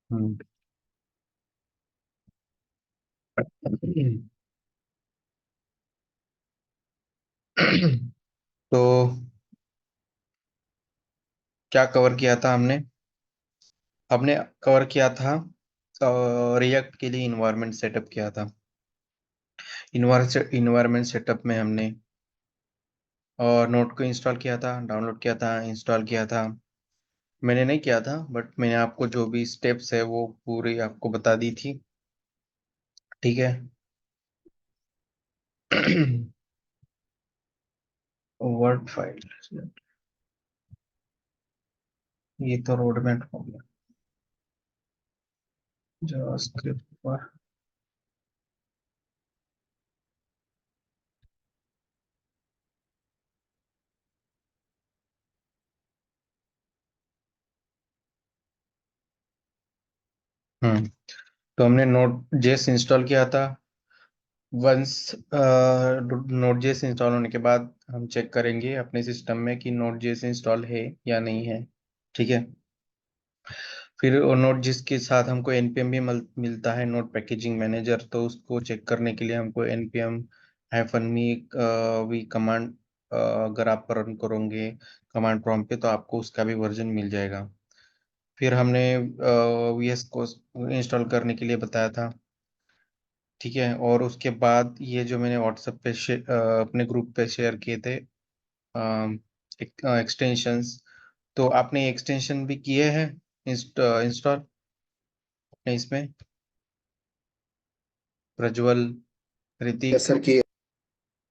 हम्म। तो क्या कवर किया था हमने? हमने कवर किया था रिएक्ट के लिए इन्वायरमेंट सेटअप किया था। इन्वायरमेंट सेटअप में हमने और नोट को इंस्टॉल किया था, डाउनलोड किया था, इंस्टॉल किया था। मैंने नहीं किया था, बट मैंने आपको जो भी स्टेप्स है वो पूरी आपको बता दी थी। ठीक है। वर्ड फाइल, ये तो रोड मैप हो गया जावास्क्रिप्ट पर। तो हमने नोट जेएस इंस्टॉल किया था। वंस नोट जेएस इंस्टॉल होने के बाद हम चेक करेंगे अपने सिस्टम में कि नोट जेएस इंस्टॉल है या नहीं है। ठीक है। फिर वो नोट जिसके साथ हमको एनपीएम भी मिलता है, नोट पैकेजिंग मैनेजर, तो उसको चेक करने के लिए हमको npm -मी वी कमांड अगर आप रन करोगे कमांड प्रॉम्प्ट पे तो आपको उसका भी वर्जन मिल जाएगा। फिर हमने वीएस को इंस्टॉल करने के लिए बताया था। ठीक है। और उसके बाद ये जो मैंने व्हाट्सएप पे अपने ग्रुप पे शेयर किए थे एक्सटेंशंस, तो आपने एक्सटेंशन भी किए हैं इंस्टॉल अपने इसमें? प्रज्वल, यस ऋतिक। सर किए।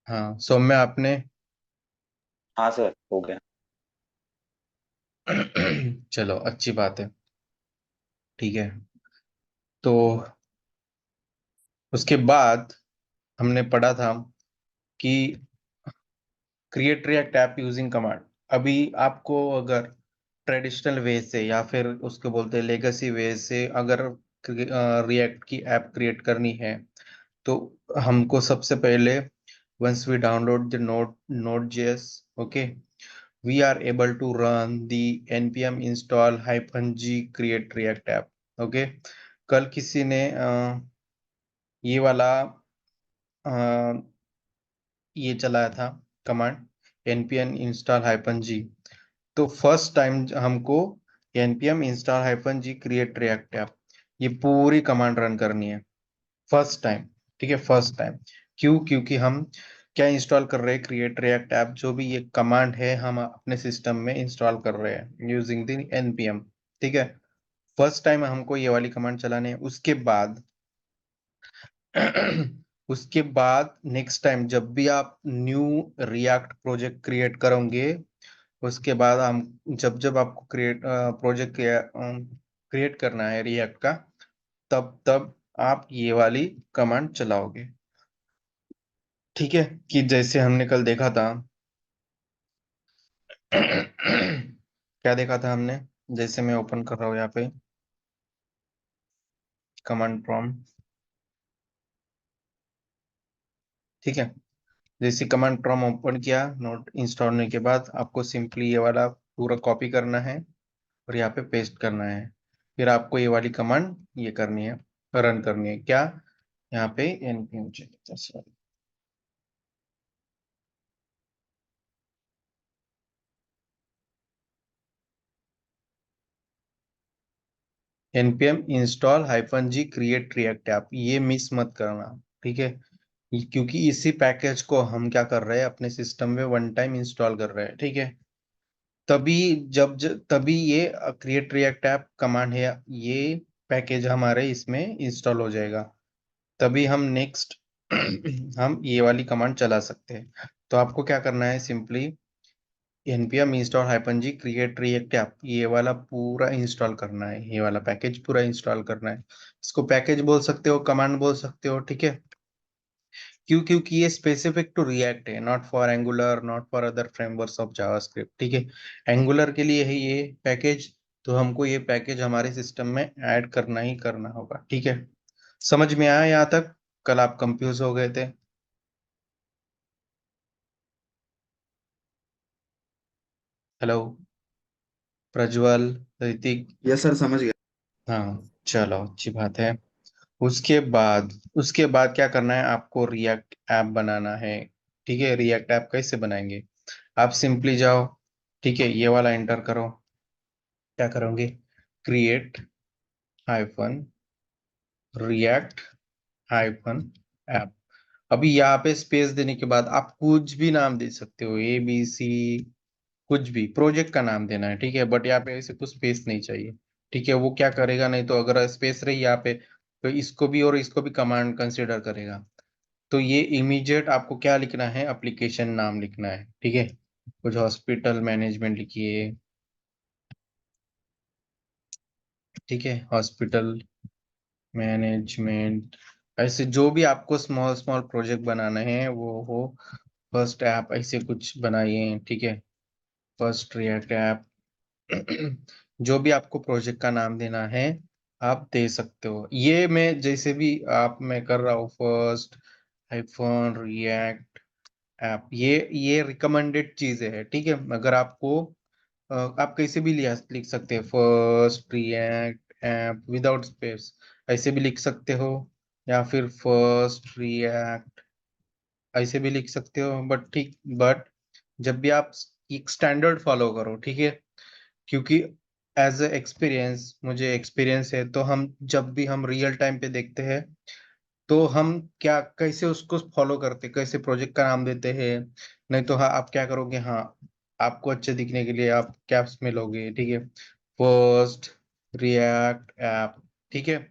हाँ, सौम्य आपने? हाँ सर हो गया। चलो अच्छी बात है। ठीक है। तो उसके बाद हमने पढ़ा था कि create react app using command. अभी आपको अगर ट्रेडिशनल वे से या फिर उसको बोलते हैं लेगेसी वे से अगर रिएक्ट की ऐप क्रिएट करनी है तो हमको सबसे पहले once we download the node.js, okay, we are able to run the npm install -g create react app। okay। कल किसी ने ये वाला ये चलाया था कमांड npm install -g। तो फर्स्ट टाइम हमको npm install -g create react app ये पूरी कमांड रन करनी है फर्स्ट टाइम। ठीक है, फर्स्ट टाइम। क्यों? क्योंकि हम क्या इंस्टॉल कर रहे हैं? क्रिएट रिएक्ट ऐप, जो भी ये कमांड है हम अपने सिस्टम में इंस्टॉल कर रहे हैं यूजिंग द npm। ठीक है। फर्स्ट टाइम हमको ये वाली कमांड चलानी है। उसके बाद उसके बाद नेक्स्ट टाइम जब भी आप न्यू रिएक्ट प्रोजेक्ट क्रिएट करोगे, उसके बाद हम जब जब आपको प्रोजेक्ट क्रिएट करना है रिएक्ट का, तब तब आप ये वाली कमांड चलाओगे। ठीक है। कि जैसे हमने कल देखा था। क्या देखा था हमने? जैसे मैं ओपन कर रहा हूँ यहाँ पे कमांड प्रॉम्प्ट। ठीक है। जैसे कमांड प्रॉम्प्ट ओपन किया, नोट इंस्टॉल होने के बाद आपको सिंपली ये वाला पूरा कॉपी करना है और यहाँ पे पेस्ट करना है। फिर आपको ये वाली कमांड ये करनी है, रन करनी है। क्या? यहाँ पे npm install -g create react app, ये मिस मत करना। ठीक है। क्योंकि इसी पैकेज को हम क्या कर रहे हैं अपने सिस्टम में वन टाइम इंस्टॉल कर रहे हैं। ठीक है। तभी तभी ये क्रिएट रिएक्ट ऐप कमांड है, ये पैकेज हमारे इसमें इंस्टॉल हो जाएगा। तभी हम नेक्स्ट हम ये वाली कमांड चला सकते हैं। तो आपको क्या करना है? Simply npm install -g create react app, ये वाला पूरा इंस्टॉल करना है, ये वाला पैकेज पूरा इंस्टॉल करना है। इसको पैकेज बोल सकते हो, कमांड बोल सकते हो। ठीक है। क्यों? क्योंकि ये स्पेसिफिक टू रिएक्ट है, not for angular, not for other frameworks of JavaScript. ठीक है। एंगुलर के लिए है ये पैकेज, तो हमको ये पैकेज हमारे सिस्टम में ऐड करना ही करना होगा। ठीक है। समझ में आया यहाँ तक? कल आप कंफ्यूज हो गए थे। Hello Prajwal, Hrithik. Yes sir समझ गया। हाँ, चलो अच्छी बात है। उसके बाद क्या करना है आपको, रिएक्ट ऐप बनाना है। ठीक है, रिएक्ट ऐप कैसे बनाएंगे? आप सिंपली जाओ, ठीक है, ये वाला एंटर करो। क्या करोगे? Create hyphen react hyphen app. अभी यहाँ पे स्पेस देने के बाद आप कुछ भी नाम दे सकते हो, ABC, कुछ भी प्रोजेक्ट का नाम देना है, ठीक है, बट यहाँ पे ऐसे कुछ स्पेस नहीं चाहिए। ठीक है, वो क्या करेगा, नहीं तो अगर स्पेस रही यहाँ पे तो इसको भी और इसको भी कमांड कंसिडर करेगा। तो ये इमीडिएट आपको क्या लिखना है, एप्लीकेशन नाम लिखना है, ठीक है। कुछ हॉस्पिटल मैनेजमेंट लिखिए, ठीक है, हॉस्पिटल मैनेजमेंट। ऐसे जो भी आपको स्मॉल स्मॉल प्रोजेक्ट बनाना है वो हो। फर्स्ट ऐप ऐसे कुछ बनाइए, ठीक है, फर्स्ट रिएक्ट ऐप। जो भी आपको प्रोजेक्ट का नाम देना है आप दे सकते हो। ये मैं जैसे भी आप मैं कर रहा हूँ, फर्स्ट हाइफन रिएक्ट ऐप, ये रिकमेंडेड चीजें है, ठीक है। अगर आपको आप कैसे भी लिख सकते हैं, first react app without space, ऐसे भी लिख सकते हो, या फिर फर्स्ट रिएक्ट ऐसे भी लिख सकते हो, बट जब भी आप एक स्टैंडर्ड फॉलो करो, ठीक है। क्योंकि एज ए एक्सपीरियंस, मुझे एक्सपीरियंस है, तो हम जब भी हम रियल टाइम पे देखते हैं तो हम क्या कैसे उसको फॉलो करते, कैसे प्रोजेक्ट का नाम देते हैं। नहीं तो हाँ, आप क्या करोगे, हाँ, आपको अच्छे दिखने के लिए आप कैप्स में लोगे, ठीक है, फर्स्ट रिएक्ट ऐप, ठीक है।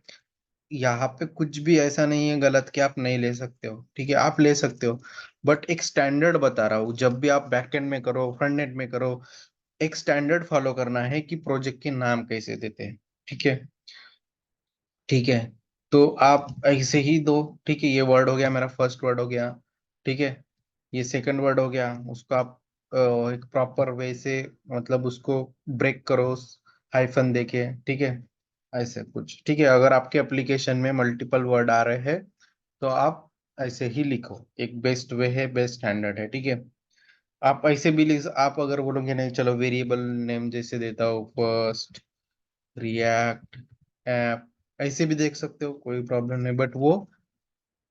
यहाँ पे कुछ भी ऐसा नहीं है गलत कि आप नहीं ले सकते हो, ठीक है, आप ले सकते हो। बट एक स्टैंडर्ड बता रहा हूँ, जब भी आप बैकएंड में करो, फ्रंट एंड में करो, एक स्टैंडर्ड फॉलो करना है कि प्रोजेक्ट के नाम कैसे देते हैं, ठीक है। ठीक है, तो आप ऐसे ही दो। ठीक है, ये वर्ड हो गया, मेरा फर्स्ट वर्ड हो गया, ठीक है। ये सेकंड वर्ड हो गया, उसको आप एक प्रॉपर वे से, मतलब उसको ब्रेक करो हाइफन देके, ठीक है, ऐसे कुछ, ठीक है। अगर आपके एप्लीकेशन में मल्टीपल वर्ड आ रहे हैं तो आप ऐसे ही लिखो, एक बेस्ट वे है, बेस्ट स्टैंडर्ड है, ठीक है। आप ऐसे भी लिख, आप अगर बोलोगे नहीं चलो वेरिएबल नेम जैसे देता हो, फर्स्ट रिएक्ट ऐप, ऐसे भी देख सकते हो, कोई प्रॉब्लम नहीं, बट वो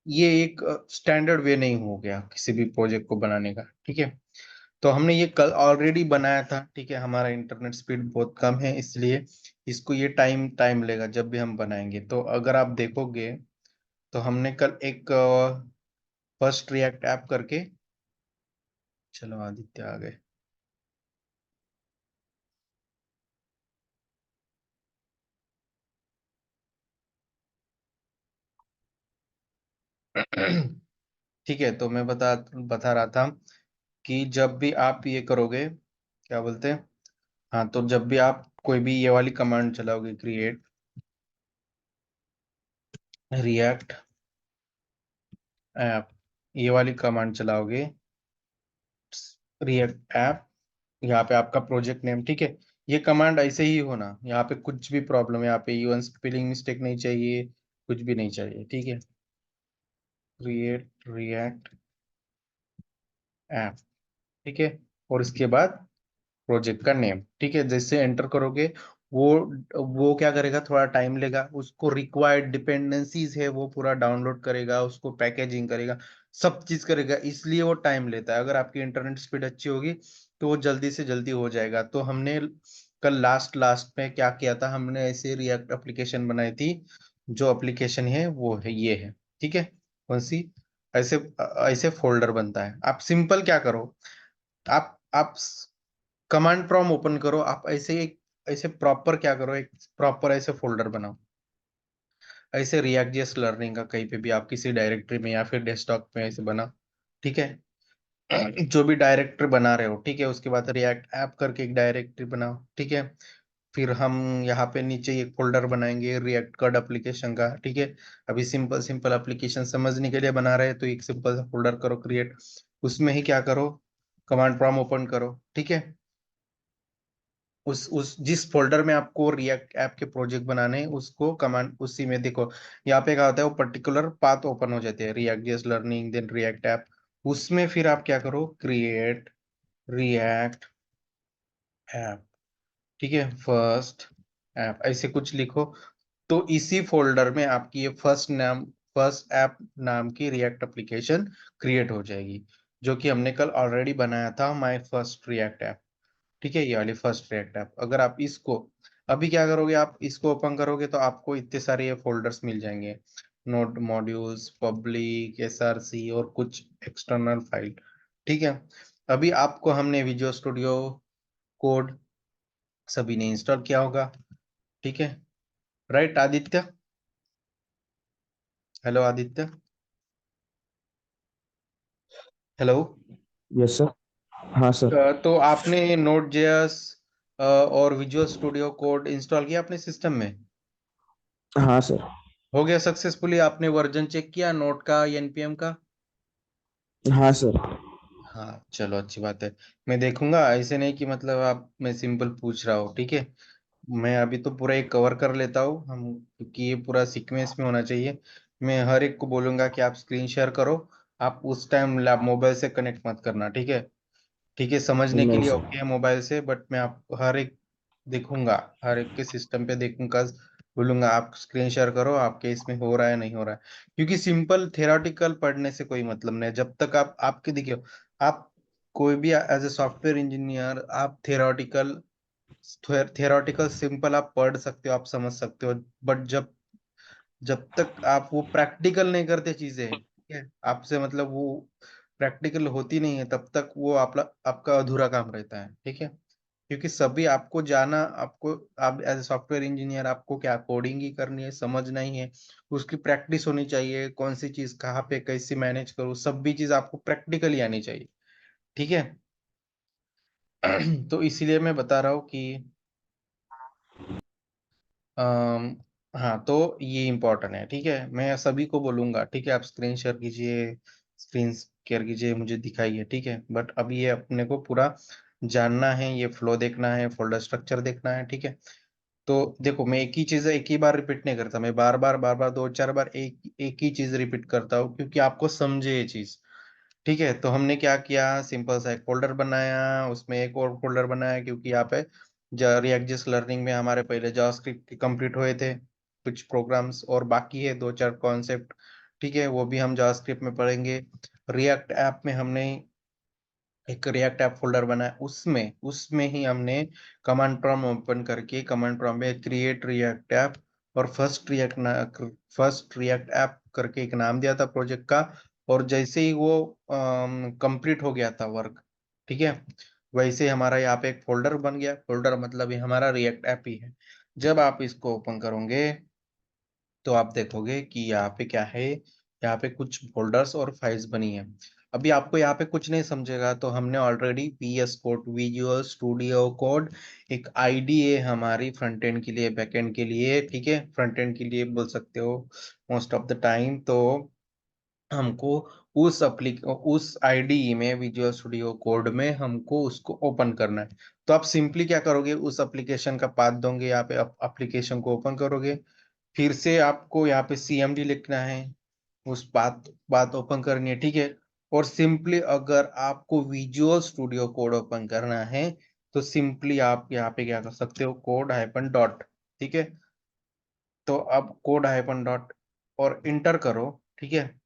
ये एक स्टैंडर्ड वे नहीं हो गया किसी भी प्रोजेक्ट को बनाने का, ठीक है। तो हमने ये कल ऑलरेडी बनाया था, ठीक है, हमारा इंटरनेट स्पीड बहुत कम है, इसलिए इसको ये टाइम टाइम लेगा जब भी हम बनाएंगे। तो अगर आप देखोगे तो हमने कल एक फर्स्ट रिएक्ट ऐप करके, चलो आदित्य आ गए। ठीक है, तो मैं बता बता रहा था कि जब भी आप ये करोगे, क्या बोलते हैं, हाँ, तो जब भी आप कोई भी ये वाली कमांड चलाओगे, क्रिएट रिएक्ट ऐप, ये वाली कमांड चलाओगे, रिएक्ट ऐप, यहाँ पे आपका प्रोजेक्ट नेम, ठीक है। ये कमांड ऐसे ही होना, यहाँ पे कुछ भी प्रॉब्लम, यहाँ पे इवन स्पेलिंग मिस्टेक नहीं चाहिए, कुछ भी नहीं चाहिए, ठीक है। क्रिएट रिएक्ट ऐप, ठीक है, और इसके बाद प्रोजेक्ट का नेम, ठीक है, जैसे एंटर करोगे वो वो क्या करेगा, थोड़ा टाइम लेगा, उसको रिक्वायर्ड डिपेंडेंसीज है वो पूरा डाउनलोड करेगा, उसको पैकेजिंग करेगा, सब चीज करेगा, इसलिए वो टाइम लेता है। अगर आपकी इंटरनेट स्पीड अच्छी होगी तो वो जल्दी से जल्दी हो जाएगा। तो हमने कल लास्ट लास्ट में क्या किया था, हमने ऐसे रिएक्ट एप्लीकेशन बनाई थी। जो एप्लीकेशन है वो है ये है, ठीक है, कौन सी, ऐसे ऐसे फोल्डर बनता है। आप सिंपल क्या करो, आप कमांड प्रॉम्प्ट ओपन करो, आप ऐसे एक ऐसे प्रॉपर क्या करो, एक प्रॉपर ऐसे फोल्डर बनाओ, ऐसे रिएक्ट जेएस लर्निंग का कहीं पे भी आप किसी डायरेक्टरी में या फिर डेस्कटॉप में ऐसे बनाओ, ठीक है। जो भी डायरेक्टरी बना रहे हो, ठीक है, उसके बाद रिएक्ट ऐप करके एक डायरेक्टरी बनाओ, ठीक है। फिर हम यहाँ पे नीचे एक फोल्डर बनाएंगे रिएक्ट कोड एप्लीकेशन का, ठीक है। अभी सिंपल सिंपल एप्लीकेशन समझने के लिए बना रहे हैं, तो एक सिंपल सा फोल्डर करो क्रिएट, उसमें ही क्या करो, कमांड प्रॉम्प्ट ओपन करो, ठीक है। उस जिस फोल्डर में आपको रिएक्ट ऐप के प्रोजेक्ट बनाने हैं उसको कमांड उसी में देखो, यहाँ पे क्या होता है, वो पर्टिकुलर पाथ ओपन हो जाते हैं, React JS learning then React app. उसमें फिर आप क्या करो, क्रिएट रिएक्ट ऐप, ठीक है, फर्स्ट ऐप, ऐसे कुछ लिखो। तो इसी फोल्डर में आपकी ये फर्स्ट ऐप नाम की रिएक्ट एप्लीकेशन क्रिएट हो जाएगी, जो कि हमने कल ऑलरेडी बनाया था, माय फर्स्ट रिएक्ट ऐप। ठीक है, ये वाली फर्स्ट रिएक्ट ऐप। अगर आप इसको अभी क्या करोगे, आप इसको ओपन करोगे तो आपको इतने सारे ये फोल्डर्स मिल जाएंगे, नोड मॉड्यूल्स, पब्लिक, एसआरसी और कुछ एक्सटर्नल फाइल। ठीक है, अभी आपको हमने विजुअल स्टूडियो कोड सभी ने इंस्टॉल किया होगा। ठीक है, right Aditya? Hello Aditya, hello. Yes sir. हाँ सर। तो आपने नोड जेएस और विजुअल स्टूडियो कोड इंस्टॉल किया अपने सिस्टम में? हाँ सर। हो गया सक्सेसफुली? आपने वर्जन चेक किया नोट का एनपीएम का? हाँ सर। हाँ चलो, अच्छी बात है। मैं देखूंगा, ऐसे नहीं कि मतलब आप, मैं सिंपल पूछ रहा हूँ। ठीक है, मैं अभी तो पूरा एक कवर कर लेता हूँ हम, क्योंकि ये पूरा सीक्वेंस में होना चाहिए। मैं हर एक को बोलूंगा कि आप स्क्रीन शेयर करो। आप उस टाइम लैब मोबाइल से कनेक्ट मत करना, ठीक है? ठीक है, समझने के नहीं लिए सर। ओके है मोबाइल से, बट मैं आप हर एक देखूंगा, हर एक के सिस्टम पे देखूंगा, बोलूंगा आप स्क्रीन शेयर करो, आपके इसमें हो रहा है नहीं हो रहा है। क्योंकि सिंपल थेराटिकल पढ़ने से कोई मतलब नहीं है, जब तक आप आपके देखिए, आप कोई भी एज ए सॉफ्टवेयर इंजीनियर, आप थेराटिकल सिंपल आप पढ़ सकते हो, आप समझ सकते हो, बट जब जब तक आप वो प्रैक्टिकल नहीं करते चीजें, ठीक है, आपसे मतलब वो प्रैक्टिकल होती नहीं है, तब तक वो आपका अधूरा काम रहता है। ठीक है, क्योंकि सभी आपको जाना, आपको, आप एज ए सॉफ्टवेयर इंजीनियर आपको क्या कोडिंग ही करनी है, समझना ही है। उसकी प्रैक्टिस होनी चाहिए, कौन सी चीज कहाँ पे कैसे मैनेज करूँ, सब भी चीज आपको प्रैक्टिकली आनी चाहिए। ठीक है। तो इसीलिए मैं बता रहा हूँ कि अम, हाँ, तो ये इम्पोर्टेंट है। ठीक है, मैं सभी को बोलूंगा, ठीक है, आप स्क्रीन शेयर कीजिए, स्क्रीन शेयर कीजिए, मुझे दिखाइए। ठीक है, बट अभी ये अपने को पूरा जानना है, ये फ्लो देखना है, फोल्डर स्ट्रक्चर देखना है। ठीक है, तो देखो, मैं एक ही चीज एक ही बार रिपीट नहीं करता, मैं बार बार दो चार बार एक एक ही चीज रिपीट करता हूँ, क्योंकि आपको समझे ये चीज। ठीक है, तो हमने क्या किया, सिंपल सा एक फोल्डर बनाया, उसमें एक और फोल्डर बनाया, क्योंकि यहाँ पे रिएक्ट जस्ट लर्निंग में हमारे पहले जावास्क्रिप्ट कंप्लीट हुए थे, कुछ प्रोग्राम्स और बाकी है, दो चार कॉन्सेप्ट। ठीक है, वो भी हम जावास्क्रिप्ट में पढ़ेंगे। रिएक्ट ऐप में हमने एक रिएक्ट ऐप फोल्डर बनाया, उसमें उसमें ही हमने कमांड प्रॉम्प्ट ओपन करके कमांड प्रॉम्प्ट में क्रिएट रिएक्ट ऐप और फर्स्ट रिएक्ट ऐप करके एक नाम दिया था प्रोजेक्ट का। और जैसे ही वो कंप्लीट हो गया था वर्क, ठीक है, वैसे ही हमारा यहाँ पे एक फोल्डर बन गया। फोल्डर मतलब ये हमारा रिएक्ट ऐप ही है। जब आप इसको ओपन करोगे तो आप देखोगे कि यहाँ पे क्या है, यहाँ पे कुछ फोल्डर्स और फाइल्स बनी है। अभी आपको यहाँ पे कुछ नहीं समझेगा, तो हमने already VS code, Visual Studio code, एक आईडी है हमारी फ्रंट एंड के लिए, बैक एंड के लिए, ठीक है, फ्रंट एंड के लिए बोल सकते हो मोस्ट ऑफ द टाइम। तो हमको उस आईडी में, विजुअल स्टूडियो कोड में हमको उसको ओपन करना है। तो आप सिंपली क्या करोगे, उस एप्लीकेशन का पाथ दोगे, यहाँ पे एप्लीकेशन को ओपन करोगे, फिर से आपको यहाँ पे सीएमडी लिखना है, उस बात बात ओपन करनी है। ठीक है, और सिंपली अगर आपको विजुअल स्टूडियो कोड ओपन करना है, तो सिंपली आप यहाँ पे क्या कर सकते हो, कोड हाइफन डॉट। ठीक है, तो अब कोड हाइफन डॉट और इंटर करो। ठीक है,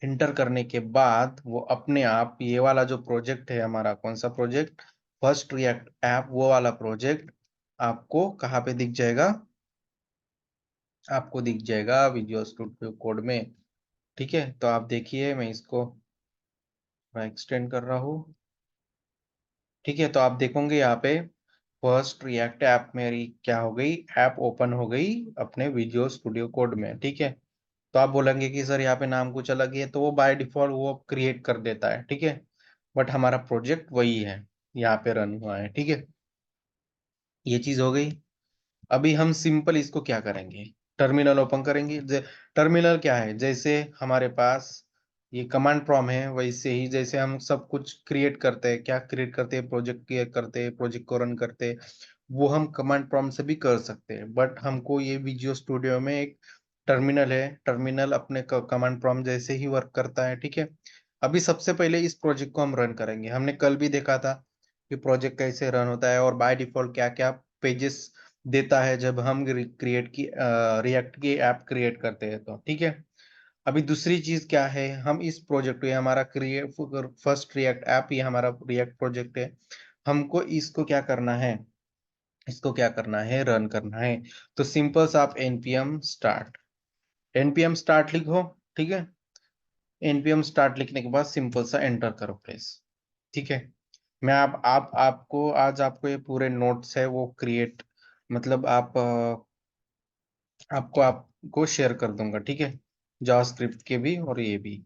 इंटर करने के बाद वो अपने आप ये वाला जो प्रोजेक्ट है हमारा, कौन सा प्रोजेक्ट, फर्स्ट रिएक्ट ऐप, वो वाला प्रोजेक्ट आपको कहाँ पे दिख जाएगा, आपको दिख जाएगा विजुअल स्टूडियो कोड में। ठीक है, तो आप देखिए, मैं इसको एक्सटेंड कर रहा हूँ। ठीक है, तो आप देखोगे यहाँ पे फर्स्ट रिएक्ट ऐप मेरी क्या हो गई, ऐप ओपन हो गई अपने विजुअल स्टूडियो कोड में। ठीक है, तो आप बोलेंगे कि सर यहाँ पे नाम कुछ अलग ही है, तो वो बाय डिफॉल्ट वो क्रिएट कर देता है। ठीक है, बट हमारा प्रोजेक्ट वही है, यहाँ पे रन हुआ है। ठीक है, ये चीज हो गई। अभी हम सिंपल इसको क्या करेंगे, टर्मिनल ओपन करेंगे। टर्मिनल क्या है, जैसे हमारे पास ये कमांड प्रॉम्प्ट है, वैसे ही जैसे हम सब कुछ क्रिएट करते हैं, क्या क्रिएट करते हैं, प्रोजेक्ट क्रिएट करते हैं, प्रोजेक्ट को रन करते हैं, वो हम कमांड प्रॉम्प्ट से भी कर सकते हैं। बट हमको ये विजुअल स्टूडियो में एक टर्मिनल है, टर्मिनल अपने कमांड प्रॉम्प्ट जैसे ही वर्क करता है। ठीक है, अभी सबसे पहले इस प्रोजेक्ट को हम रन करेंगे। हमने कल भी देखा था कि प्रोजेक्ट कैसे रन होता है और बाय डिफॉल्ट क्या क्या पेजेस देता है जब हम क्रिएट की रिएक्ट की ऐप क्रिएट करते हैं तो ठीक है। अभी दूसरी चीज क्या है, हम इस प्रोजेक्ट, ये हमारा क्रिएट फर्स्ट रिएक्ट ऐप, ये हमारा रिएक्ट प्रोजेक्ट है, हमको इसको क्या करना है, इसको क्या करना है, रन करना है। तो सिंपल सा आप npm स्टार्ट, npm स्टार्ट लिखो, ठीक है। npm स्टार्ट लिखने के बाद सिंपल सा एंटर करो प्लीज, ठीक है। मैं आप आपको आज आपको ये पूरे नोट्स है वो क्रिएट, मतलब आपको शेयर कर दूंगा, ठीक है। जावास्क्रिप्ट के भी और ये भी।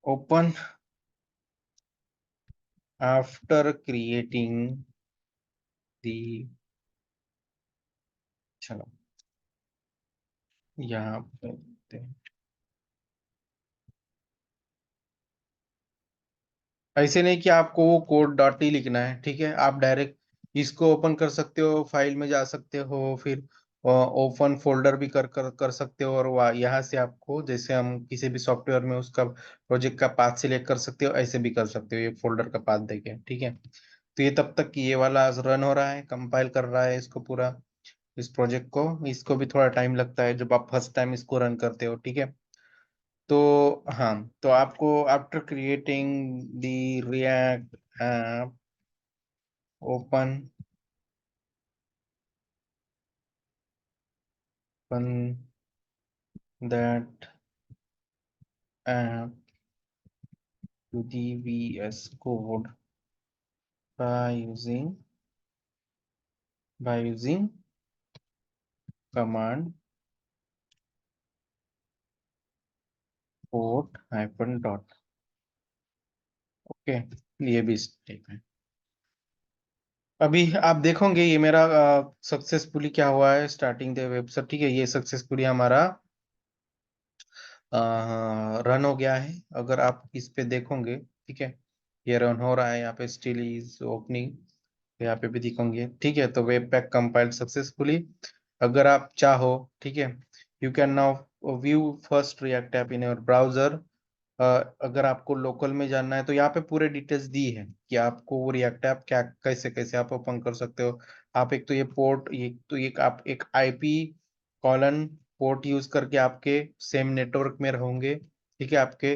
ओपन आफ्टर क्रिएटिंग दी, चलो यहाँ पे देखते हैं। ऐसे नहीं कि आपको वो कोड डॉट ही लिखना है, ठीक है। आप डायरेक्ट इसको ओपन कर सकते हो, फाइल में जा सकते हो, फिर ओपन फोल्डर भी कर सकते हो, और यहाँ से आपको जैसे हम किसी भी सॉफ्टवेयर में उसका प्रोजेक्ट का पाथ सिलेक्ट कर सकते हो, ऐसे भी कर सकते हो, ये फोल्डर का पाथ देके, ठीक है। तो ये तब तक कि ये वाला रन हो रहा है, कंपाइल कर रहा है इसको पूरा, इस प्रोजेक्ट को, इसको भी थोड़ा टाइम लगता है जब आप फर्स्ट टाइम इसको रन करते हो, ठीक है। तो हाँ, तो आपको after creating the react app, open that app to the VS Code by using command port hyphen dot, okay. ये भी स्टेप है। अभी आप देखोगे ये मेरा सक्सेसफुली क्या हुआ है, स्टार्टिंग द वेबसाइट, ठीक है। ये सक्सेसफुली हमारा रन हो गया है। अगर आप इस पे देखोगे, ठीक है, ये रन हो रहा है, यहाँ पे स्टिल इज ओपनिंग, यहाँ पे भी दिखेंगे, ठीक है। तो वेब पैक कंपाइल्ड सक्सेसफुली। अगर आप चाहो, ठीक है, you can now view first react app in your browser. अगर आपको लोकल में जानना है तो यहाँ पे पूरे डिटेल्स दी है कि आपको वो रिएक्ट ऐप क्या, कैसे कैसे आप ओपन कर सकते हो। आप एक तो ये पोर्ट, ये तो एक आप एक आईपी कॉलन पोर्ट यूज करके आपके सेम नेटवर्क में रहोगे, ठीक है। आपके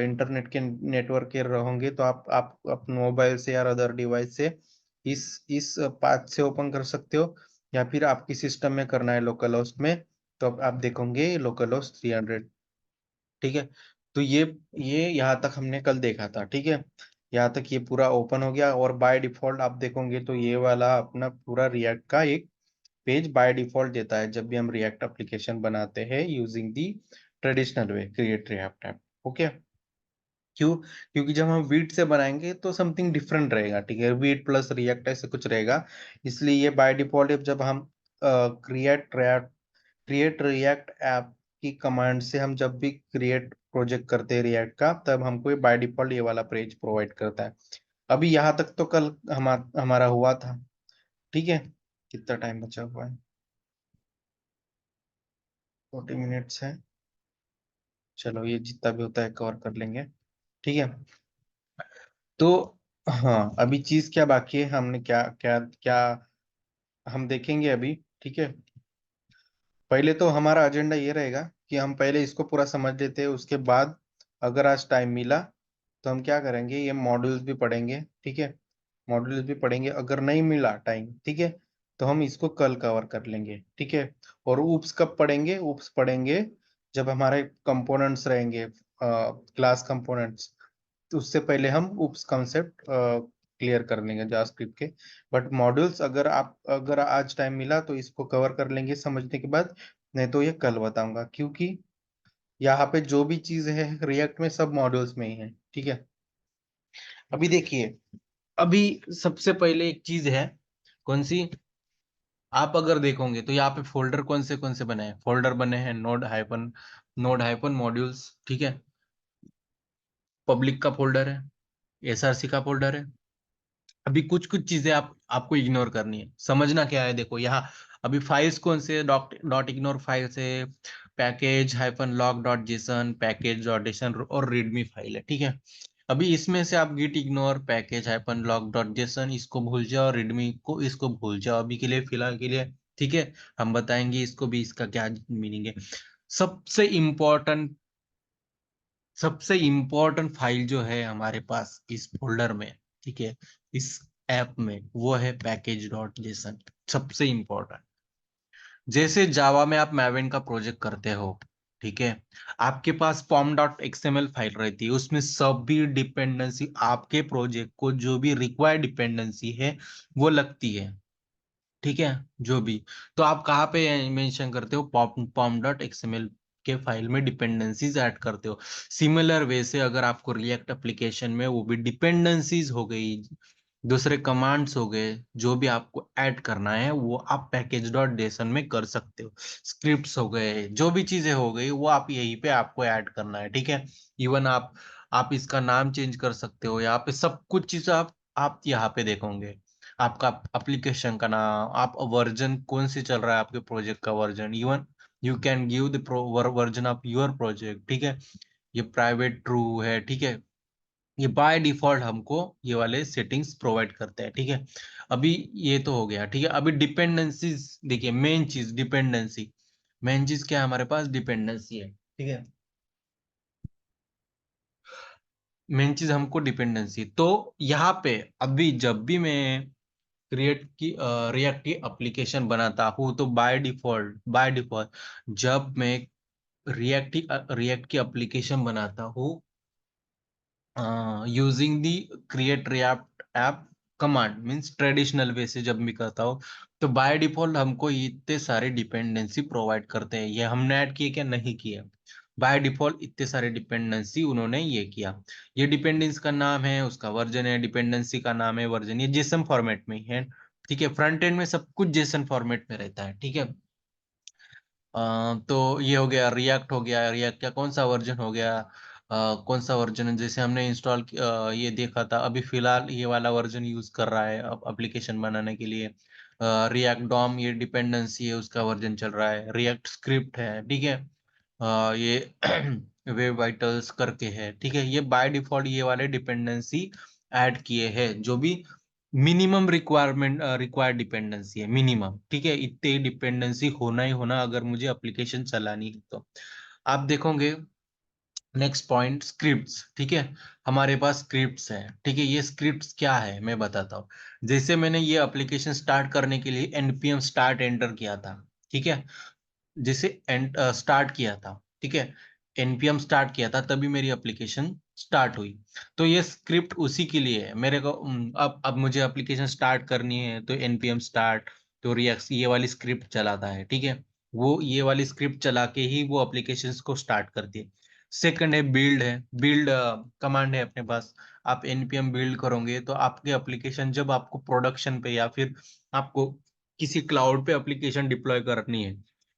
इंटरनेट के नेटवर्क के रहोगे, तो आप अपने मोबाइल से या अदर डिवाइस से इस पाथ से ओपन कर सकते हो, या फिर आपकी सिस्टम में करना है लोकल होस्ट में, तो आप देखोगे लोकल होस्ट 300, ठीक है। तो ये यहाँ तक हमने कल देखा था, ठीक है। यहाँ तक ये पूरा ओपन हो गया, और बाय डिफॉल्ट आप देखोगे तो ये वाला अपना पूरा रिएक्ट का एक पेज बाय डिफॉल्ट देता है जब भी हम रिएक्ट एप्लीकेशन बनाते हैं using the traditional way, create react app, okay. क्यों? क्योंकि जब हम वीट से बनाएंगे तो समथिंग डिफरेंट रहेगा, ठीक है। वीट प्लस रिएक्ट ऐसे कुछ रहेगा, इसलिए ये बाय डिफॉल्ट जब हम क्रिएट रिएक्ट ऐप की कमांड से हम जब भी क्रिएट प्रोजेक्ट करते हैं रिएक्ट का, तब हमको ये बाय डिफॉल्ट ये वाला पेज प्रोवाइड करता है। अभी यहाँ तक तो कल हमारा हुआ था, ठीक है। कितना टाइम बचा हुआ है, 40 मिनट्स है। चलो ये जितना भी होता है कवर कर लेंगे, ठीक है। तो हाँ, अभी चीज क्या बाकी है, हमने क्या क्या क्या हम देखेंगे अभी, ठीक है। पहले तो हमारा एजेंडा ये रहेगा कि हम पहले इसको पूरा समझ लेते हैं, उसके बाद अगर आज टाइम मिला तो हम क्या करेंगे, ये मॉड्यूल्स भी पढ़ेंगे, ठीक है। मॉड्यूल्स भी पढ़ेंगे, अगर नहीं मिला टाइम, ठीक है, तो हम इसको कल कवर कर लेंगे, ठीक है। और ऊप्स कब पढ़ेंगे, ऊप्स पढ़ेंगे जब हमारे कंपोनेंट्स रहेंगे, क्लास कंपोनेंट्स, तो उससे पहले हम ऊप्स कॉन्सेप्ट क्लियर कर लेंगे जावास्क्रिप्ट के। बट मॉड्यूल्स अगर आज टाइम मिला तो इसको कवर कर लेंगे समझने के बाद, नहीं तो ये कल बताऊंगा, क्योंकि यहाँ पे जो भी चीज है रिएक्ट में सब मॉड्यूल्स में ही है, ठीक है। अभी देखिए, अभी सबसे पहले एक चीज है, कौन सी, आप अगर देखोगे तो यहाँ पे फोल्डर कौन से बने हैं, फोल्डर बने हैं नोड हाइपन मॉड्यूल्स, ठीक है। पब्लिक का फोल्डर है, एसआरसी का फोल्डर है। अभी कुछ कुछ चीजें आपको इग्नोर करनी है, समझना क्या है, देखो यहाँ अभी फाइल्स कौन से, डॉट डॉट इग्नोर फाइल्स है, package hyphen log dot JSON, package dot JSON और रीडमी फाइल है, ठीक है। अभी इसमें से आप git ignore package hyphen log dot JSON इसको भूल जाओ, रीडमी को इसको भूल जाओ अभी के लिए, फिलहाल के लिए। ठीक है, हम बताएंगे इसको भी, इसका क्या मीनिंग है। सबसे इम्पोर्टेंट सबसे इम्पोर्टेंट फाइल जो है हमारे पास इस फोल्डर में, ठीक है, इस ऐप में, वो है पैकेज डॉट जेसन। सबसे इम्पोर्टेंट, जैसे जावा में आप मैवेन का प्रोजेक्ट करते हो, ठीक है, आपके पास पॉम डॉट एक्सएमएल फाइल रहती है, उसमें सभी डिपेंडेंसी आपके प्रोजेक्ट को जो भी रिक्वायर्ड डिपेंडेंसी है वो लगती है, ठीक है, जो भी। तो आप कहाँ पे मेंशन करते हो, पॉम पॉम डॉट एक्सएमएल के फाइल में डिपेंडेंसीज ऐड करते हो। सिमिलर वे से अगर आपको रिएक्ट एप्लीकेशन में वो भी डिपेंडेंसीज हो गई, दूसरे कमांड्स हो गए, जो भी आपको ऐड करना है वो आप पैकेज डॉट जेसन में कर सकते हो। स्क्रिप्ट्स हो गए, जो भी चीजें हो गई वो आप यहीं पे आपको ऐड करना है, ठीक है। इवन आप इसका नाम चेंज कर सकते हो, यहाँ पे सब कुछ चीज आप यहाँ पे देखोगे। आपका एप्लीकेशन का नाम, आप वर्जन कौन सी चल रहा है आपके प्रोजेक्ट का version, even you can give the version of your project, ठीक है। ये प्राइवेट ट्रू है, ठीक है। ये बाय डिफॉल्ट हमको ये वाले सेटिंग्स प्रोवाइड करते हैं, ठीक है। अभी ये तो हो गया, ठीक है। अभी डिपेंडेंसीज देखिए, मेन चीज डिपेंडेंसी, मेन चीज क्या है हमारे पास, डिपेंडेंसी है, ठीक है। मेन चीज हमको डिपेंडेंसी, तो यहाँ पे अभी जब भी मैं रिएक्ट की एप्लीकेशन बनाता हूँ तो बाय डिफॉल्ट जब मैं रिएक्ट की एप्लीकेशन बनाता हूँ using the create react app command, means traditional way से जब मैं करता हूँ, तो बाय डिफॉल्ट हमको इतने सारे डिपेंडेंसी प्रोवाइड करते हैं। ये हमने ऐड किए क्या, नहीं किए। बाय डिफॉल्ट इतने सारे डिपेंडेंसी उन्होंने ये किया। ये डिपेंडेंसी का नाम है, उसका वर्जन है, डिपेंडेंसी का नाम है, वर्जन, ये जेसन फॉर्मेट में ही है, ठीक है। फ्रंट एंड में सब कुछ जेसन फॉर्मेट में रहता है, ठीक है। तो ये हो गया, रिएक्ट हो गया, रिएक्ट का कौन सा वर्जन हो गया, कौन सा वर्जन है, जैसे हमने इंस्टॉल ये देखा था, अभी फिलहाल ये वाला वर्जन यूज कर रहा है एप्लीकेशन बनाने के लिए। रिएक्ट डॉम ये डिपेंडेंसी है, उसका वर्जन चल रहा है। रिएक्ट स्क्रिप्ट है, ठीक है। ये वेब वाइटल्स करके है, ठीक है। ये बाय डिफॉल्ट ये वाले डिपेंडेंसी ऐड किए हैं, जो भी मिनिमम रिक्वायर्ड डिपेंडेंसी है, मिनिमम, ठीक है। इतने डिपेंडेंसी होना ही होना अगर मुझे एप्लीकेशन चलानी है तो। आप देखोगे नेक्स्ट पॉइंट, स्क्रिप्ट्स, ठीक है। हमारे पास स्क्रिप्ट्स है, ठीक है। ये स्क्रिप्ट्स क्या है मैं बताता हूँ। जैसे मैंने ये एप्लीकेशन स्टार्ट करने के लिए npm स्टार्ट एंटर किया था, ठीक है। जिसे स्टार्ट किया था, ठीक है, npm स्टार्ट किया था, तभी मेरी एप्लीकेशन स्टार्ट हुई। तो ये स्क्रिप्ट उसी के लिए है मेरे को। अब मुझे एप्लीकेशन स्टार्ट करनी है तो npm स्टार्ट, तो रिएक्ट ये वाली स्क्रिप्ट चलाता है, ठीक है। वो ये वाली स्क्रिप्ट चला के ही वो एप्लीकेशन को स्टार्ट करती है। सेकंड है बिल्ड कमांड है अपने पास। आप npm बिल्ड करोगे तो आपके एप्लीकेशन जब आपको प्रोडक्शन पे या फिर आपको किसी क्लाउड पे एप्लीकेशन डिप्लॉय करनी है,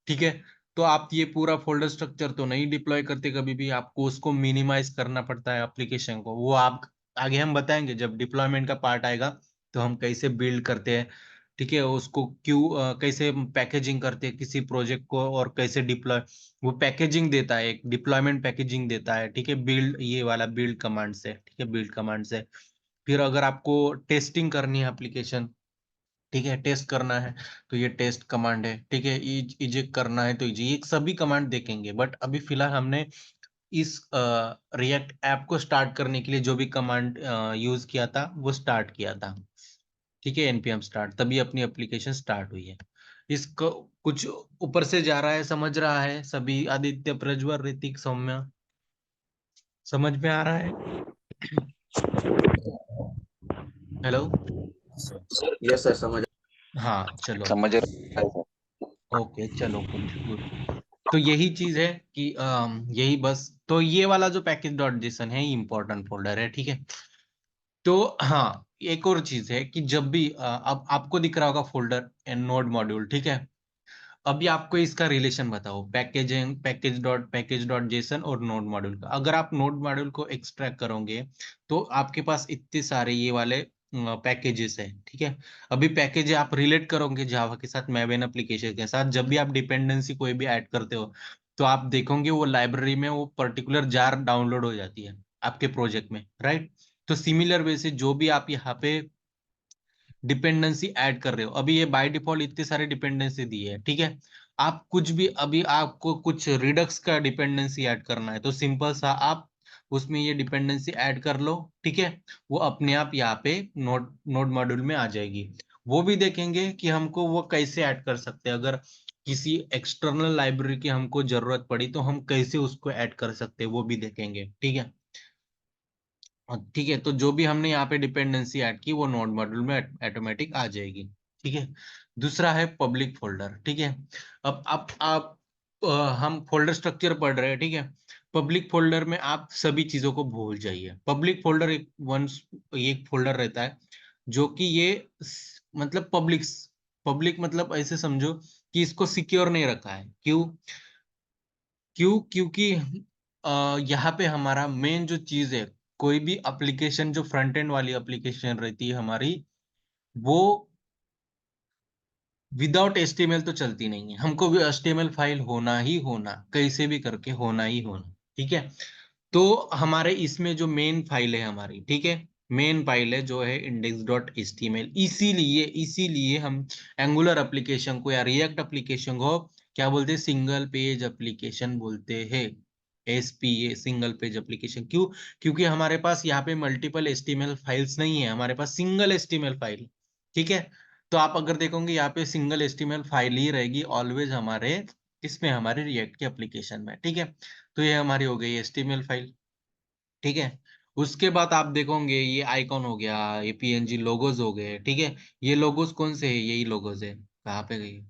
ठीक है, तो आप ये पूरा फोल्डर स्ट्रक्चर तो नहीं डिप्लॉय करते, कभी भी आपको उसको मिनिमाइज करना पड़ता है एप्लीकेशन को। वो आप आगे हम बताएंगे जब डिप्लॉयमेंट का पार्ट आएगा, तो हम कैसे बिल्ड करते हैं, ठीक है, उसको कैसे पैकेजिंग करते हैं किसी प्रोजेक्ट को, और कैसे डिप्लॉय, वो पैकेजिंग देता है, एक डिप्लॉयमेंट पैकेजिंग देता है, ठीक है, बिल्ड ये वाला बिल्ड कमांड से, ठीक है, बिल्ड कमांड से। फिर अगर आपको टेस्टिंग करनी है एप्लीकेशन, ठीक है, टेस्ट करना है, तो ये टेस्ट कमांड है, ठीक है। इजेक्ट करना है तो ये सभी कमांड देखेंगे, बट अभी फिलहाल हमने इस रिएक्ट ऐप को स्टार्ट करने के लिए जो भी कमांड यूज किया था वो स्टार्ट किया था, ठीक है, npm स्टार्ट, तभी अपनी एप्लीकेशन स्टार्ट हुई है। इसको कुछ ऊपर से जा रहा है, समझ रहा है सभी, आदित्य, प्रज्वल, ऋतिक, सौम्या, समझ में आ रहा है? हेलो। यस सर, समझ। हाँ चलो, समझ रहा है सर। ओके चलो, गुड गुड। तो यही चीज है कि यही बस, तो ये वाला जो पैकेज डॉट जेसन है इंपॉर्टेंट फोल्डर है, ठीक है। तो हाँ, एक और चीज है कि जब भी अब आपको दिख रहा होगा फोल्डर नोड मॉड्यूल, ठीक है। अभी आपको इसका रिलेशन बताओ, पैकेजिंग पैकेज डॉट जेसन और नोड मॉड्यूल का। अगर आप नोड मॉड्यूल को एक्सट्रैक्ट करोगे तो आपके पास इतने सारे ये वाले पैकेजेस है, ठीक है। अभी पैकेज आप रिलेट करोगे जावा के साथ, मैवेन एप्लीकेशन के साथ, जब भी आप डिपेंडेंसी कोई भी ऐड करते हो तो आप देखोगे वो लाइब्रेरी में वो पर्टिकुलर जार डाउनलोड हो जाती है। आपके प्रोजेक्ट में, राइट। तो सिमिलर वे से जो भी आप यहाँ पे डिपेंडेंसी ऐड कर रहे हो, अभी ये बाय डिफॉल्ट इतने सारे डिपेंडेंसी दिए है, ठीक है। आप कुछ भी, अभी आपको कुछ रिडक्स का डिपेंडेंसी ऐड करना है तो सिंपल सा आप उसमें ये डिपेंडेंसी ऐड कर लो, ठीक है। वो अपने आप यहाँ पे नोड नोड मॉड्यूल में आ जाएगी। वो भी देखेंगे कि हमको वो कैसे ऐड कर सकते हैं, अगर किसी एक्सटर्नल लाइब्रेरी की हमको जरूरत पड़ी तो हम कैसे उसको ऐड कर सकते हैं, वो भी देखेंगे, ठीक है। ठीक है, तो जो भी हमने यहाँ पे डिपेंडेंसी ऐड की वो नोड मॉड्यूल में ऑटोमेटिक आ जाएगी, ठीक है। दूसरा है पब्लिक फोल्डर, ठीक है। अब आप हम फोल्डर स्ट्रक्चर पढ़ रहे हैं, ठीक है। पब्लिक फोल्डर में आप सभी चीजों को भूल जाइए। पब्लिक फोल्डर एक फोल्डर रहता है जो कि ये मतलब पब्लिक मतलब ऐसे समझो कि इसको सिक्योर नहीं रखा है। क्यों? क्योंकि यहाँ पे हमारा मेन जो चीज है, कोई भी एप्लीकेशन जो फ्रंट एंड वाली एप्लीकेशन रहती है हमारी, वो विदाउट एचटीएमएल तो चलती नहीं है। हमको भी एचटीएमएल फाइल होना ही होना, कैसे भी करके होना ही होना, ठीक है। तो हमारे इसमें जो मेन फाइल है हमारी, ठीक है, मेन फाइल है जो है इंडेक्स डॉट एचटीएमएल। इसीलिए हम एंगुलर एप्लीकेशन को या रिएक्ट एप्लीकेशन को क्या बोलते हैं? सिंगल पेज एप्लीकेशन बोलते हैं, एसपीए, सिंगल पेज एप्लीकेशन। क्यों? क्योंकि हमारे पास यहाँ पे मल्टीपल एचटीएमएल फाइल्स नहीं है, हमारे पास सिंगल एचटीएमएल फाइल, ठीक है। तो आप अगर देखोगे यहाँ पे सिंगल एचटीएमएल फाइल ही रहेगी ऑलवेज हमारे इसमें, हमारे रिएक्ट के एप्लीकेशन में, ठीक है। तो ये हमारी हो गई एचटीएमएल फाइल, ठीक है। उसके बाद आप देखोगे ये आइकॉन हो गया, ये पीएनजी लोगोज हो गए, ठीक है। ये लोगोज कौन से है? यही लोगोज है। कहाँ पे गई?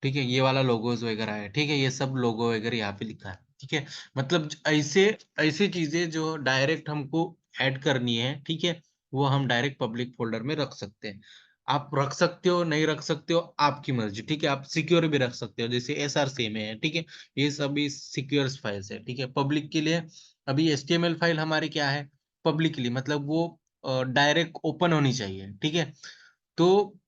ठीक है, ये वाला लोगोज वगैरह है, ठीक है। ये सब लोगो वगैरह यहाँ पे लिखा है, ठीक है। मतलब ऐसे ऐसे चीजें जो डायरेक्ट हमको ऐड करनी है, ठीक है, वो हम डायरेक्ट पब्लिक फोल्डर में रख सकते हैं। आप रख सकते हो, नहीं रख सकते हो, आपकी मर्जी, ठीक है। आप सिक्योर भी रख सकते हो, जैसे एसआरसी में है, ठीक है। ये सभी सिक्योर फाइल्स है, ठीक है। पब्लिक के लिए अभी एचटीएमएल फाइल हमारी क्या है? पब्लिक के लिए मतलब वो डायरेक्ट ओपन होनी चाहिए, ठीक है। तो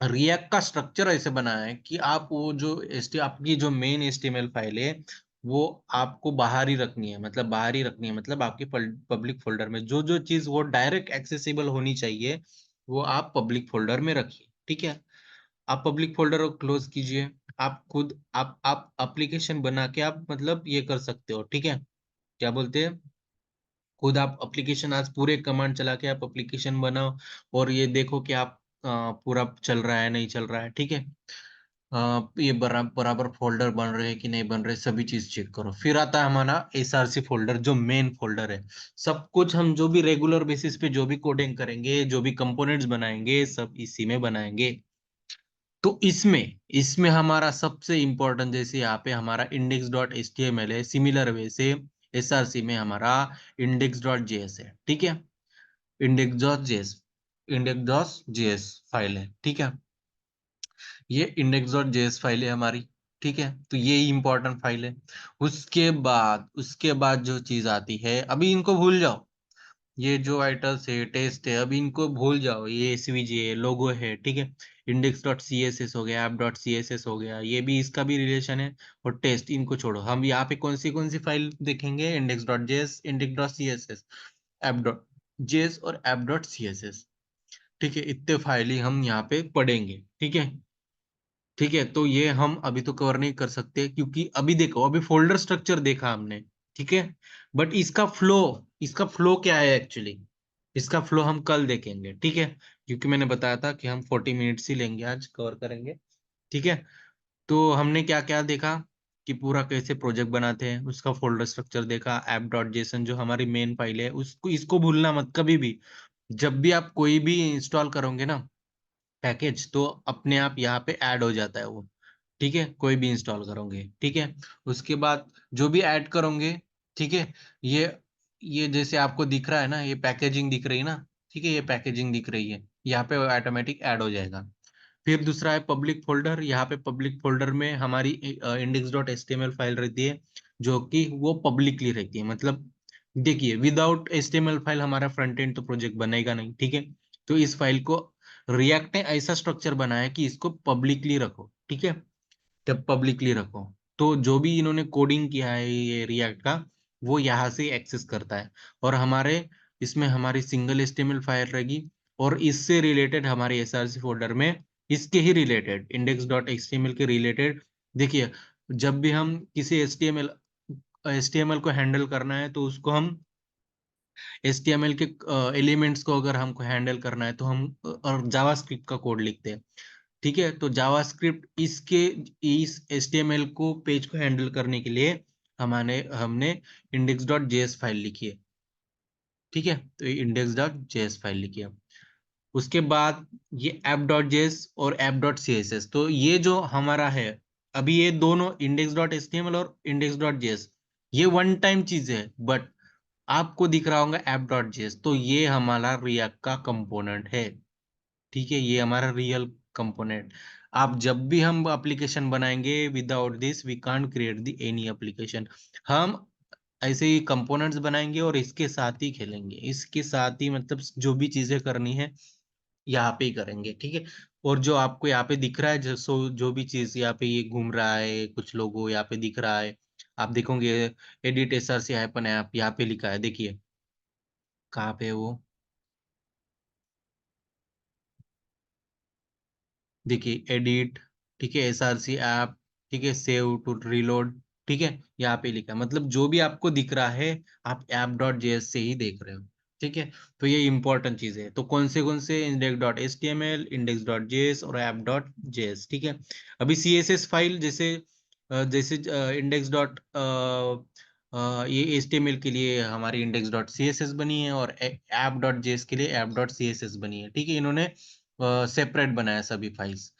रिएक्ट का स्ट्रक्चर ऐसे बना है कि आप वो जो आपकी जो मेन एचटीएमएल फाइल है वो आपको बाहर ही रखनी है, मतलब बाहर ही रखनी है, मतलब आपके पब्लिक फोल्डर में जो जो चीज वो डायरेक्ट एक्सेसिबल होनी चाहिए वो आप पब्लिक फोल्डर में रखिए, ठीक है। आप पब्लिक फोल्डर को क्लोज कीजिए। आप खुद आप एप्लीकेशन बना के आप मतलब ये कर सकते हो, ठीक है। क्या बोलते हैं? खुद आप एप्लीकेशन, आज पूरे कमांड चला के आप एप्लीकेशन बनाओ और ये देखो कि आप पूरा चल रहा है नहीं चल रहा है, ठीक है। ये बराबर फोल्डर बन रहे हैं कि नहीं बन रहे, सभी चीज चेक करो। फिर आता है हमारा एसआरसी फोल्डर जो मेन फोल्डर है। सब कुछ हम जो भी रेगुलर बेसिस पे जो भी कोडिंग करेंगे, जो भी कंपोनेंट्स बनाएंगे, सब इसी में बनाएंगे। तो इसमें इसमें हमारा सबसे इंपॉर्टेंट, जैसे यहाँ पे हमारा index dot H T M L है, सिमिलर वे से एसआरसी में हमारा इंडेक्स डॉट जेएस है, ठीक है। Index dot JS, index dot JS file है, ठीक है। ये इंडेक्स डॉट जेएस फाइल है हमारी, ठीक है। तो ये इंपॉर्टेंट फाइल है। उसके बाद जो चीज आती है, अभी इनको भूल जाओ। ये जो आइटल्स है, टेस्ट है, अभी इनको भूल जाओ। ये एसवीजी है, लोगो है, ठीक है। Index dot C S S हो गया, app dot C S S हो गया, ये भी इसका भी रिलेशन है। और टेस्ट, इनको छोड़ो। हम यहाँ पे कौन सी फाइल देखेंगे? Index dot JS, index dot C S S, app dot JS और app dot C S S, ठीक है। इतने फाइल ही हम यहाँ पे पढ़ेंगे, ठीक है। ठीक है, तो ये हम अभी तो कवर नहीं कर सकते क्योंकि अभी देखो, अभी फोल्डर स्ट्रक्चर देखा हमने, ठीक है। बट इसका फ्लो क्या है एक्चुअली? इसका फ्लो हम कल देखेंगे, ठीक है। क्योंकि मैंने बताया था कि हम 40 मिनट्स ही लेंगे, आज कवर करेंगे, ठीक है। तो हमने क्या क्या देखा कि पूरा कैसे प्रोजेक्ट बनाते हैं, उसका फोल्डर स्ट्रक्चर देखा, ऐप डॉट जेसन जो हमारी मेन फाइल है उसको, इसको भूलना मत कभी भी। जब भी आप कोई भी इंस्टॉल करोगे ना पैकेज, तो अपने आप यहाँ पे ऐड हो जाता है वो, ठीक है। कोई भी इंस्टॉल करोगे, ठीक है। उसके बाद जो भी ऐड करोगे, ठीक है, ये ये जैसे आपको दिख रहा है ना, ये पैकेजिंग दिख रही है ना, ठीक है, ये पैकेजिंग दिख रही है, यहाँ पे ऑटोमेटिक ऐड हो जाएगा। फिर दूसरा है पब्लिक फोल्डर। यहाँ पे पब्लिक फोल्डर में हमारी इंडेक्स डॉट एचटीएमएल फाइल रहती है जो कि वो पब्लिकली रहती है। मतलब देखिए, विदाउट एचटीएमएल फाइल हमारा फ्रंट एंड तो प्रोजेक्ट बनेगा नहीं, ठीक है। तो इस फाइल को रिएक्ट ने ऐसा स्ट्रक्चर बनाया कि इसको पब्लिकली रखो, ठीक है। जब पब्लिकली रखो तो जो भी इन्होंने कोडिंग किया है ये रिएक्ट का, वो यहाँ से एक्सेस करता है, और हमारे इसमें हमारी सिंगल HTML फाइल रहेगी, और इससे रिलेटेड हमारे SRC फोल्डर में इसके ही रिलेटेड index.html के रिलेटेड, देखिए जब भी हम किसी HTML को हैंडल करना है तो उसको हम HTML के एलिमेंट्स को अगर हमको हैंडल करना है तो हम और जावास्क्रिप्ट का कोड लिखते हैं, ठीक है। तो जावास्क्रिप्ट इस HTML को पेज को हैंडल करने के लिए हमने index.js फाइल लिखी है, ठीक है। तो index.js फाइल लिखी है। उसके बाद ये app.js और app.css, तो ये जो हमारा है अभी, ये दोनों index.html और index.js ये वन टाइम चीज है, बट आपको दिख रहा होगा app.js, तो ये हमारा रिएक्ट का कंपोनेंट है, ठीक है। ये हमारा रियल कंपोनेंट। आप जब भी हम एप्लीकेशन बनाएंगे, without this we can't create the any application. हम ऐसे ही कंपोनेंट्स बनाएंगे और इसके साथ ही खेलेंगे, इसके साथ ही मतलब जो भी चीजें करनी है यहाँ पे ही करेंगे, ठीक है। और जो आपको यहाँ पे दिख रहा है, जो भी चीज यहाँ पे ये घूम रहा है, कुछ लोगों यहाँ पे दिख रहा है, आप देखोगे एडिट SRC हाइपन ऐप यहाँ पे लिखा है, देखिए कहाँ पे है वो, देखिए एडिट, ठीक है, SRC ऐप, ठीक है, सेव टू रीलोड, ठीक है, यहाँ पे लिखा है। मतलब जो भी आपको दिख रहा है आप app.js से ही देख रहे हो, ठीक है। तो ये इंपॉर्टेंट चीज है। तो कौन से index.html, index.js और app.js, ठीक है। अभी CSS फाइल जैसे इंडेक्स डॉट ये HTML के लिए हमारी index.css बनी है, और app.js के लिए app.css बनी है, ठीक है। इन्होंने सेपरेट बनाया सभी फाइल्स।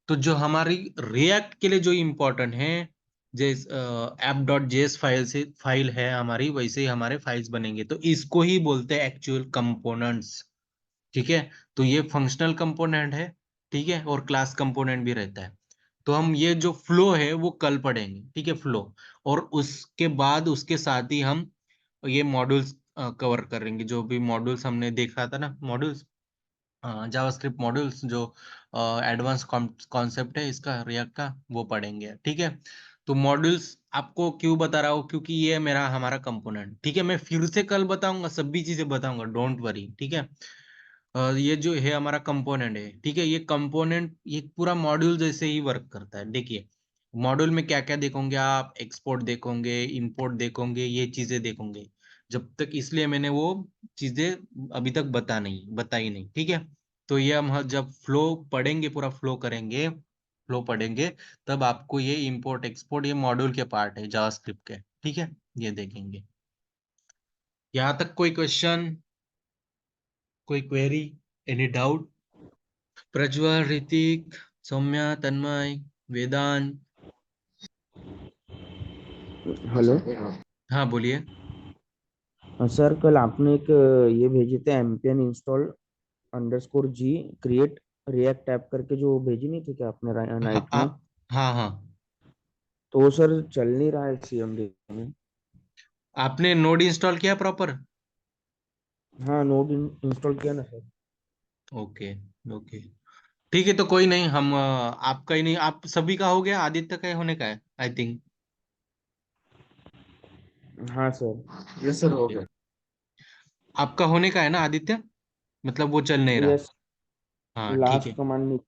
तो जो हमारी रिएक्ट के लिए जो इम्पोर्टेंट है, जैसे app.js फाइल है हमारी, वैसे ही हमारे फाइल्स बनेंगे, तो इसको ही बोलते हैं एक्चुअल कंपोनेंट्स, ठीक है। तो ये फंक्शनल कंपोनेंट है, ठीक है, और क्लास कंपोनेंट भी रहता है। तो हम ये जो फ्लो है वो कल पढ़ेंगे, ठीक है, फ्लो। और उसके बाद उसके साथ ही हम ये मॉड्यूल्स कवर करेंगे, जो भी मॉड्यूल्स हमने देखा था ना, मॉड्यूल्स, जावास्क्रिप्ट मॉड्यूल्स, जो एडवांस कॉन्सेप्ट है इसका रिएक्ट का, वो पढ़ेंगे, ठीक है। तो मॉड्यूल्स आपको क्यों बता रहा हूँ, क्योंकि ये मेरा हमारा कंपोनेंट, ठीक है। मैं फिर से कल बताऊंगा, सभी चीजें बताऊंगा, डोंट वरी, ठीक है। ये जो है हमारा कंपोनेंट है, ठीक है। ये कंपोनेंट ये पूरा मॉड्यूल जैसे ही वर्क करता है। देखिए मॉड्यूल में क्या क्या देखोगे आप, एक्सपोर्ट देखोगे, इंपोर्ट देखोगे, ये चीजें देखोगे जब तक, इसलिए मैंने वो चीजें अभी तक बताई नहीं, ठीक है। तो ये हम जब फ्लो पढ़ेंगे, पूरा फ्लो करेंगे, फ्लो पढ़ेंगे, तब आपको ये इंपोर्ट एक्सपोर्ट ये मॉड्यूल के पार्ट है जावास्क्रिप्ट के, ठीक है, ये देखेंगे। यहाँ तक कोई क्वेश्चन, कोई query, any doubt? Prajwal, Hrithik, Saumya, Tanmay, Vedant. Hello. हाँ बोलिए। सर कल आपने एक ये भेजे थे MPN install underscore G create react app करके, जो भेजी नहीं थी क्या आपने हाँ नाइट में? हाँ हाँ। तो वो सर चल नहीं रहा है सीएमडी में। आपने नोड इंस्टॉल किया प्रॉपर? हाँ, नोड इंस्टॉल किया ना सर। ओके ओके, ठीक है। तो कोई नहीं, हम आपका ही नहीं, आप सभी का हो गया, आदित्य का ही होने का है आई थिंक। हाँ सर, यस सर, हो ओके, गया। आपका होने का है ना आदित्य, मतलब वो चल नहीं रहा। यस, हाँ ठीक है, लास्ट कमांड नहीं।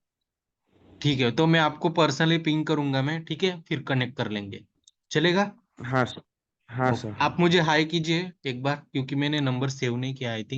ठीक है। तो मैं आपको पर्सनली पिंग करूंगा मैं, ठीक है, फिर कनेक्ट कर लेंगे, चलेगा? हाँ सर। हाँ ओके, सर। आप मुझे हाई कीजिए एक बार, क्योंकि मैंने नंबर सेव नहीं किया आई थिंक।